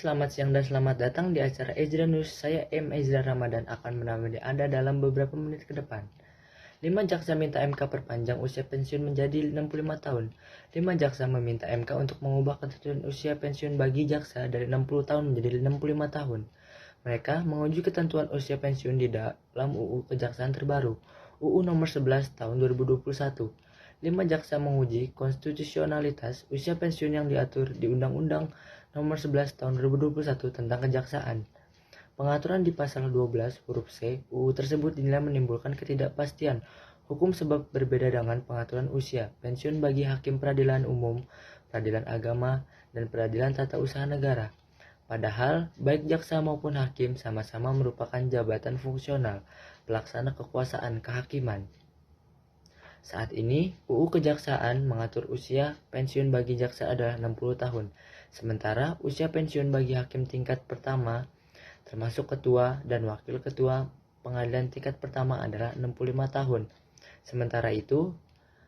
selamat siang dan selamat datang di acara Ezra News. Saya M. Ezra Ramadan akan menemani Anda dalam beberapa menit ke depan. 5 jaksa minta MK perpanjang usia pensiun menjadi 65 tahun. 5 jaksa meminta MK untuk mengubah ketentuan usia pensiun bagi jaksa dari 60 tahun menjadi 65 tahun. Mereka menguji ketentuan usia pensiun di dalam UU Kejaksaan terbaru, UU Nomor 11 Tahun 2021. 5 jaksa menguji konstitusionalitas usia pensiun yang diatur di Undang-Undang Nomor 11 Tahun 2021 tentang Kejaksaan. Pengaturan di pasal 12 huruf C UU tersebut dinilai menimbulkan ketidakpastian hukum sebab berbeda dengan pengaturan usia pensiun bagi hakim peradilan umum, peradilan agama, dan peradilan tata usaha negara. Padahal, baik jaksa maupun hakim sama-sama merupakan jabatan fungsional pelaksana kekuasaan kehakiman. Saat ini, UU Kejaksaan mengatur usia pensiun bagi jaksa adalah 60 tahun, sementara usia pensiun bagi hakim tingkat pertama, termasuk ketua dan wakil ketua pengadilan tingkat pertama adalah 65 tahun. Sementara itu,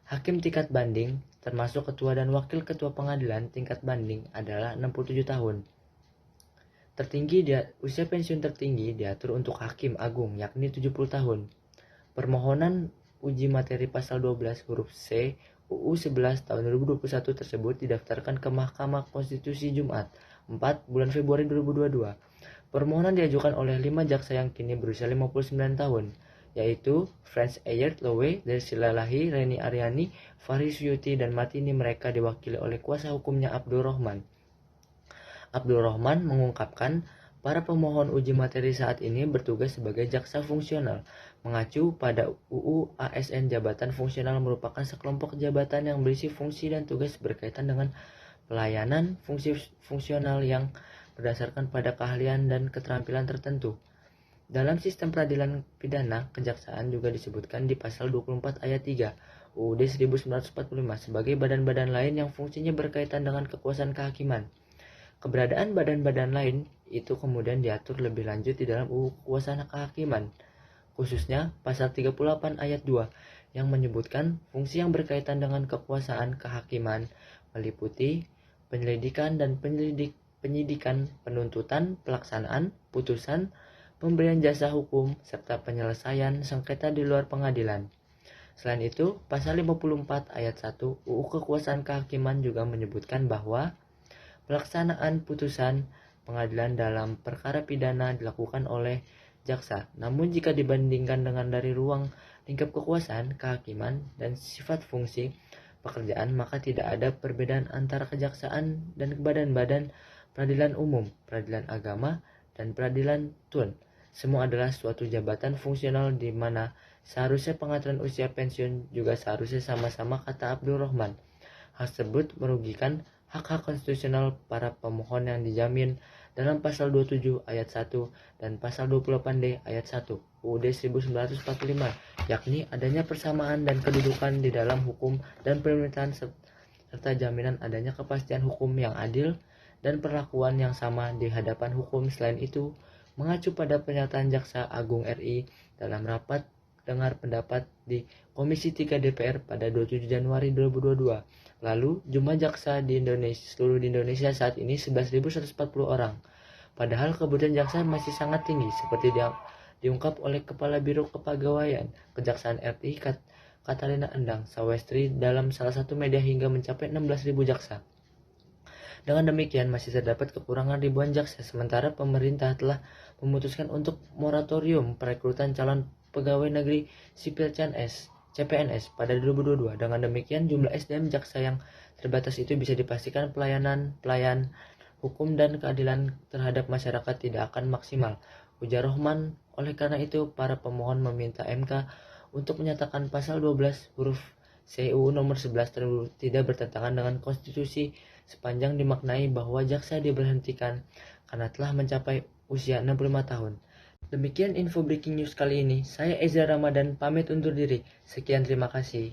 hakim tingkat banding, termasuk ketua dan wakil ketua pengadilan tingkat banding adalah 67 tahun. Usia pensiun tertinggi diatur untuk hakim agung yakni 70 tahun. Permohonan uji materi pasal 12 huruf C UU 11 tahun 2021 tersebut didaftarkan ke Mahkamah Konstitusi Jumat 4 bulan Februari 2022. Permohonan diajukan oleh 5 jaksa yang kini berusia 59 tahun, yaitu Franz Eyert Lowe, Dersila Lahi, Reni Aryani, Fahri Suyuti, dan Martini. Mereka diwakili oleh kuasa hukumnya Abdul Rohman. Abdul Rohman mengungkapkan para pemohon uji materi saat ini bertugas sebagai jaksa fungsional. Mengacu pada UU ASN, jabatan fungsional merupakan sekelompok jabatan yang berisi fungsi dan tugas berkaitan dengan pelayanan fungsi fungsional yang berdasarkan pada keahlian dan keterampilan tertentu. Dalam sistem peradilan pidana, kejaksaan juga disebutkan di pasal 24 ayat 3 UUD 1945 sebagai badan-badan lain yang fungsinya berkaitan dengan kekuasaan kehakiman. Keberadaan badan-badan lain itu kemudian diatur lebih lanjut di dalam UU Kekuasaan Kehakiman, khususnya pasal 38 ayat 2 yang menyebutkan fungsi yang berkaitan dengan kekuasaan kehakiman meliputi penyelidikan dan penyidikan, penuntutan, pelaksanaan, putusan, pemberian jasa hukum, serta penyelesaian sengketa di luar pengadilan. Selain itu, pasal 54 ayat 1 UU Kekuasaan Kehakiman juga menyebutkan bahwa pelaksanaan putusan pengadilan dalam perkara pidana dilakukan oleh jaksa. Namun jika dibandingkan dengan dari ruang lingkup kekuasaan, kehakiman, dan sifat fungsi pekerjaan, maka tidak ada perbedaan antara kejaksaan dan badan-badan peradilan umum, peradilan agama, dan peradilan tun. Semua adalah suatu jabatan fungsional di mana seharusnya pengaturan usia pensiun juga seharusnya sama-sama, kata Abdul Rohman. Hal tersebut merugikan hak-hak konstitusional para pemohon yang dijamin dalam pasal 27 ayat 1 dan pasal 28D ayat 1 UUD 1945, yakni adanya persamaan dan kedudukan di dalam hukum dan pemerintahan serta jaminan adanya kepastian hukum yang adil dan perlakuan yang sama di hadapan hukum. Selain itu, mengacu pada pernyataan Jaksa Agung RI dalam rapat dengar pendapat di Komisi 3 DPR pada 27 Januari 2022. Lalu, jumlah jaksa di Indonesia saat ini 11.140 orang. Padahal kebutuhan jaksa masih sangat tinggi, seperti diungkap oleh Kepala Biro Kepegawaian Kejaksaan RI Katarina Endang Sawestri dalam salah satu media hingga mencapai 16.000 jaksa. Dengan demikian, masih terdapat kekurangan ribuan jaksa, sementara pemerintah telah memutuskan untuk moratorium perekrutan calon pegawai negeri sipil CPNS pada 2022. Dengan demikian, jumlah SDM jaksa yang terbatas itu bisa dipastikan pelayan hukum dan keadilan terhadap masyarakat tidak akan maksimal, ujar Rohman. Oleh karena itu, para pemohon meminta MK untuk menyatakan pasal 12 huruf CUU nomor 11 tidak bertentangan dengan konstitusi sepanjang dimaknai bahwa jaksa diberhentikan karena telah mencapai usia 65 tahun. Demikian info breaking news kali ini. Saya Ezra Ramadan pamit undur diri. Sekian, terima kasih.